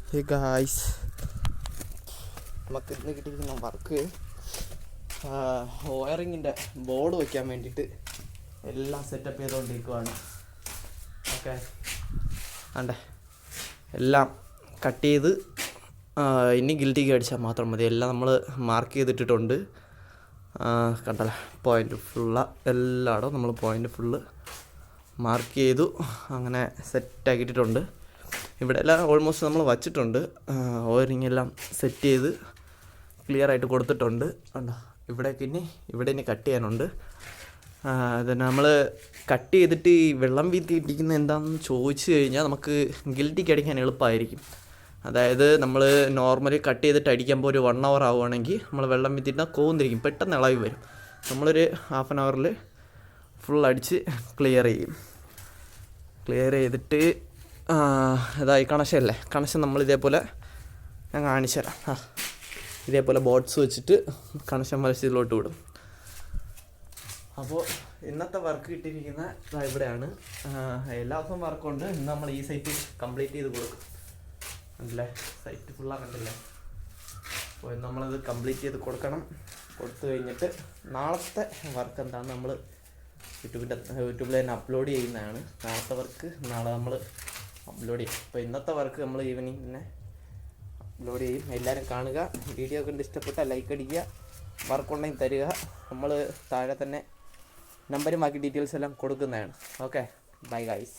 Hey guys, നമുക്ക് ഇന്ന് കിട്ടിയിരിക്കുന്ന വർക്ക് വയറിങ്ങിൻ്റെ ബോർഡ് വയ്ക്കാൻ വേണ്ടിയിട്ട് എല്ലാം സെറ്റപ്പ് ചെയ്തുകൊണ്ടിരിക്കുവാണ്. ഓക്കെ, അണ്ടേ എല്ലാം കട്ട് ചെയ്ത് ഇനി ഗിൽറ്റിക്ക് അടിച്ചാൽ മാത്രം മതി. എല്ലാം നമ്മൾ മാർക്ക് ചെയ്തിട്ടിട്ടുണ്ട്. കണ്ടല്ലേ, പോയിൻ്റ് ഫുള്ള് എല്ലായിടും നമ്മൾ പോയിൻ്റ് ഫുള്ള് മാർക്ക് ചെയ്തു. അങ്ങനെ സെറ്റാക്കിയിട്ടുണ്ട്. ഇവിടെ എല്ലാം ഓൾമോസ്റ്റ് നമ്മൾ വച്ചിട്ടുണ്ട്. വയറിങ് എല്ലാം സെറ്റ് ചെയ്ത് ക്ലിയർ ആയിട്ട് കൊടുത്തിട്ടുണ്ട്. കണ്ടോ, ഇവിടെ ഇനി കട്ട് ചെയ്യാനുണ്ട്. then നമ്മൾ കട്ട് ചെയ്തിട്ട് ഈ വെള്ളം വീത്തി ഇട്ടിരിക്കുന്നത് എന്താണെന്ന് ചോദിച്ചു കഴിഞ്ഞാൽ നമുക്ക് ഗിൽറ്റിക്ക് അടിക്കാൻ എളുപ്പമായിരിക്കും. അതായത് നമ്മൾ നോർമലി കട്ട് ചെയ്തിട്ട് അടിക്കുമ്പോൾ ഒരു 1 hour ആവുകയാണെങ്കിൽ നമ്മൾ വെള്ളം വീത്തിയിട്ടാൽ കോന്നിരിക്കും, പെട്ടെന്ന് ഇളകി വരും. നമ്മളൊരു 1/2 hour ഫുൾ അടിച്ച് ക്ലിയർ ചെയ്തിട്ട് ഇതായി കണക്ഷൻ നമ്മൾ ഇതേപോലെ ഞാൻ കാണിച്ചു തരാം. ഇതേപോലെ ബോട്ട്സ് വെച്ചിട്ട് കണക്ഷൻ വരച്ചതിലോട്ട് വിടും. അപ്പോൾ ഇന്നത്തെ വർക്ക് കിട്ടിയിരിക്കുന്ന ഇവിടെയാണ്. എല്ലാ ദിവസവും വർക്കുണ്ട്. ഇന്ന് നമ്മൾ ഈ സൈറ്റ് കംപ്ലീറ്റ് ചെയ്ത് കൊടുക്കും. അല്ലേ, സൈറ്റ് ഫുള്ളാകണ്ടില്ലേ? അപ്പോൾ ഇന്ന് നമ്മളത് കംപ്ലീറ്റ് ചെയ്ത് കൊടുത്തു കഴിഞ്ഞിട്ട് നാളത്തെ വർക്ക് എന്താണെന്ന് നമ്മൾ യൂട്യൂബിൽ തന്നെ അപ്ലോഡ് ചെയ്യുന്നതാണ്. നാളത്തെ വർക്ക് നാളെ നമ്മൾ അപ്ലോഡ് ചെയ്യും. അപ്പോൾ ഇന്നത്തെ വർക്ക് നമ്മൾ ഈവനിങ് തന്നെ അപ്ലോഡ് ചെയ്യും. എല്ലാവരും കാണുക. വീഡിയോ കണ്ട് ഇഷ്ടപ്പെട്ടാൽ ലൈക്ക് അടിക്കുക, വർക്കുണ്ടെങ്കിൽ തരിക. നമ്മൾ താഴെ തന്നെ നമ്പരും ബാക്കി ഡീറ്റെയിൽസ് എല്ലാം കൊടുക്കുന്നതാണ്. Okay, bye guys.